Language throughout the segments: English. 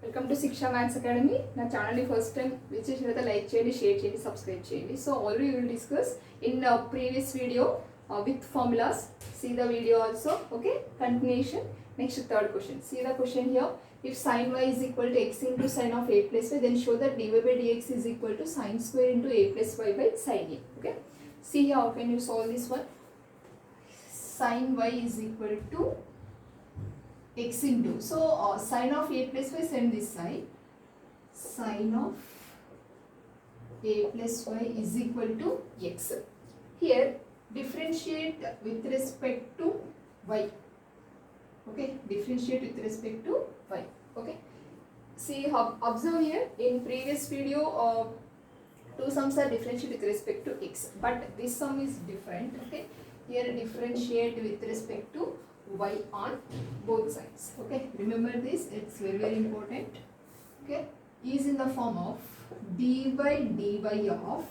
Welcome to శిక్ష maths academy. నా ఛానల్ని ఫస్ట్ టైం విజిట్ చేసిన లైక్ చేయండి, షేర్ చేయండి, సబ్స్క్రైబ్ చేయండి. So already will discuss in previous video with formulas. See the video also. Okay, continuation. Next third question. See the question here. If sin y is equal to x into sin of a plus y, then show that dy by dx is equal to sin square into a plus y by sin a. Okay, see here how can you solve this one. Sin y is equal to x into, so sin of a plus y, send this side, sin of a plus y is equal to x. Here differentiate with respect to y. Okay, differentiate with respect to y. Okay, see, observe here in previous video two sums are differentiate with respect to x, but this sum is different. Okay, here differentiate with respect to y on both sides. Okay, remember this, it's very very important. Okay, is in the form of dy of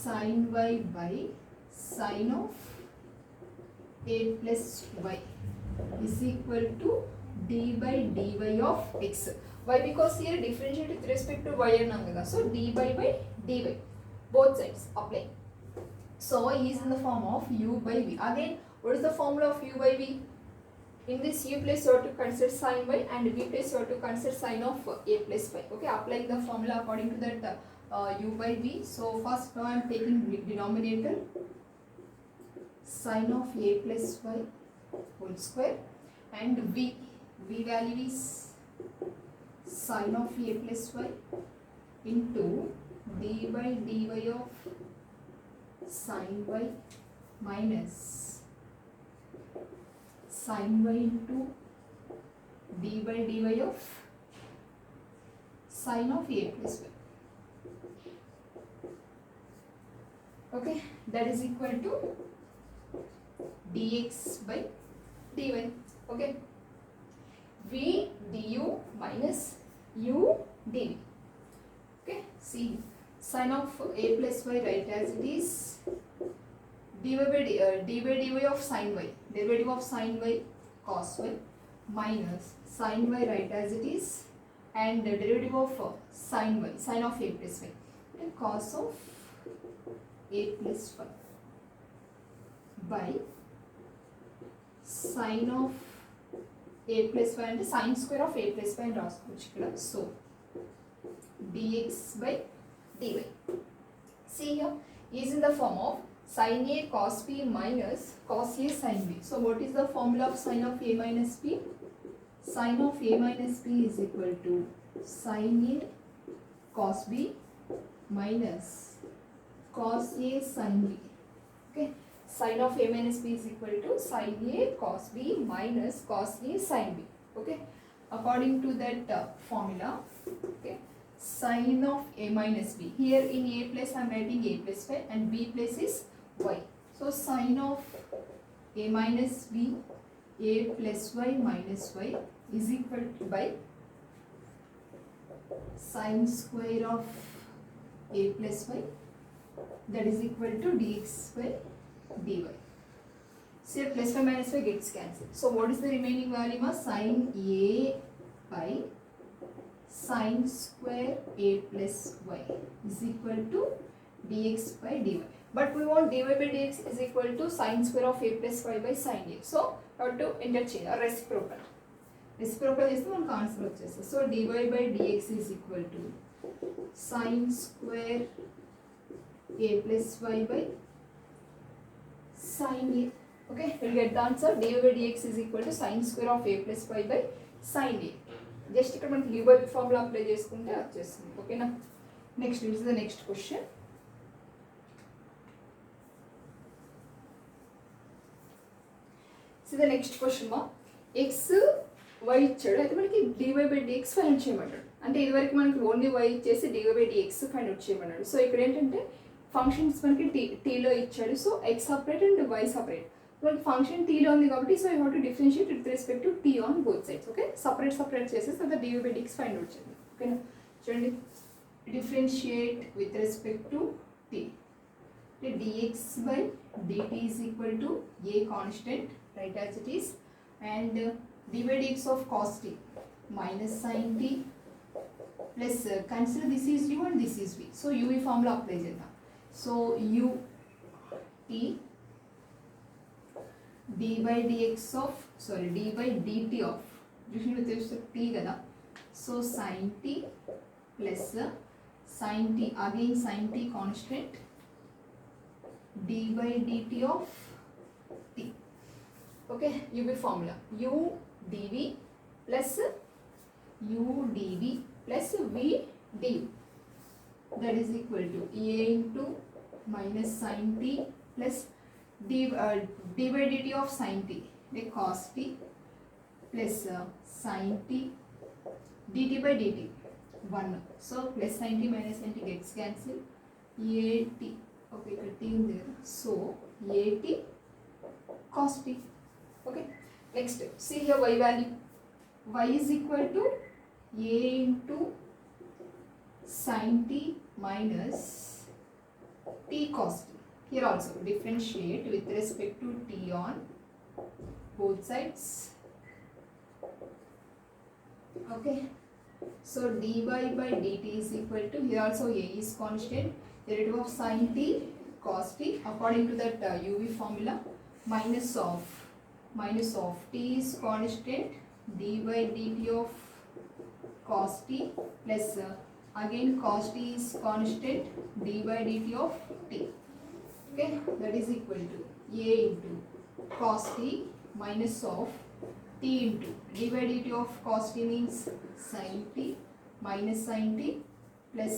sin y by sin of a plus y is equal to d by dy of x. Why? Because here differentiate with respect to y annam kada, so dy by dy both sides apply. So is in the form of u by v. Again, what is the formula of u by v? In this u place you have to consider sin y, and v place you have to consider sin of a plus y. Okay, applying the formula according to that u by v. So first now I am taking denominator sin of a plus y whole square, and v value is sin of a plus y into d by dy of sin y minus sin y into d by dy of sin of a plus y. Okay, that is equal to dx by dy. Okay, v du minus u dv. Okay, see, sin of a plus y write as it is d by dy of sin y, derivative of sin y cos y, minus sin y write as it is, and the derivative of sin y, sin of a plus y, okay, cos of a plus y by sin of a plus y and sin square of a plus y and రాసుకోవచ్చు ఇక్కడ. So dx by dy. See here, is in the form of sin a cos b minus cos a sin b. So what is the formula of sin of a minus b? Sin of a minus b is equal to sin a cos b minus cos a sin b. Okay, sin of a minus b is equal to sin a cos b minus cos a sin b. Okay, according to that formula. Okay, sin of a minus b, here in a place I am writing a plus y and b place is y. So sin of a minus b, a plus y minus y is equal to by sin square of a plus y, that is equal to dx by dy. So here plus y minus y gets cancelled. So what is the remaining value of sin a by sin square a plus y is equal to dx by dy. But we want dy by dx is equal to sin square of a plus y by sin a. So how to interchange or reciprocal. Reciprocal is the one answer వచ్చేస్తుంది. So dy by dx is equal to sin square a plus y by sin a. Okay, we'll get the answer. dy by dx is equal to sin square of a plus y by sin a. Just ఇక్కడ మనకి u by v formula apply చేసుకుంటే వచ్చేస్తుంది. ఓకేనా, next is the next question. The next question మా x y ఇచ్చాడు, అయితే మనకి dy by dx find out చేయమంటాడు. అంటే ఇదివరకు మనకి ఓన్లీ y ఇచ్చేసి dy by dx find out చేయమన్నాడు. సో ఇక్కడ ఏంటంటే ఫంక్షన్స్ మనకి టీలో ఇచ్చాడు. So x separate and y separate. మనకి ఫంక్షన్ టీలో ఉంది కాబట్టి so you have to differentiate with respect to T on both sides. Okay, separate చేసేసి తర్వాత dy by dx find out చేయండి. ఓకేనా, చూడండి, differentiate with respect to T. dx by dt is equal to a constant, right, as it is, and d by dx of cos t. minus sin t plus consider this is u and this is v. So uv formula apply chedam. So u t d by dx of d by dt of t kada. So sin t plus sin t, again sin t constant, d by dt of t. Okay, uv formula u dv plus u dv plus v du, that is equal to a into minus sin t plus d by dt of sin t, cos t plus sin t dt by dt 1. So plus sin t minus sin t gets cancelled. A t, okay, ఇక్కడ t ఉంది కదా, so a t cos t. Okay, next see here y value, y is equal to a into sin t minus t cos t. Here also differentiate with respect to t on both sides. Okay, so dy by dt is equal to, here also a is constant, derivative of sin t cos t according to that uv formula, minus of t is constant, d by dt of cos t plus again cos t is constant, d by dt of t. Okay, that is equal to a into cos t minus of t into d by dt of cos t means sin t minus sin t plus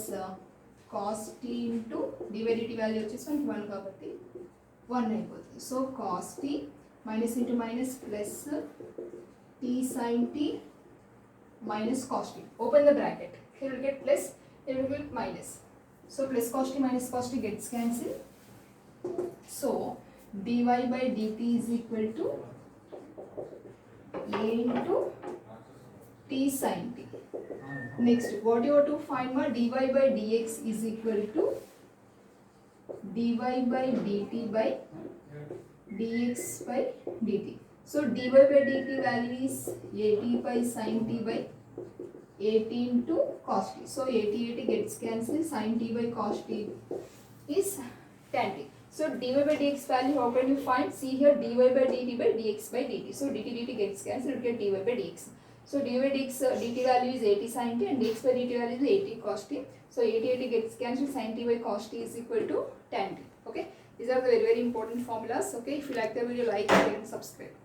cos t into d by dt value వచ్చేసి 1 కాబట్టి 1 అయిపోతుంది. So cos t minus into minus plus t sin t minus cos t. Open the bracket. Here we get plus, here we get minus. So plus cos t minus cos t gets cancelled. So dy by dt is equal to a into t sin t. Next, what you have to find my dy by dx is equal to dy by dt by dx by dt. So dy by dt value is at by sin t by at into cos t. So at gets cancelled, sin t by cos t is tan t. So dy by dx value, how can you find? See here, dy by dt by dx by dt. So dt gets cancelled, you get dy by dx. So dy by dx dt value is 80 sin t and dx by dt value is 80 cos t. So 80 gets cancelled, sin t by cos t is equal to tan t. Okay, these are the very important formulas. Okay, if you like the video, like, share and subscribe.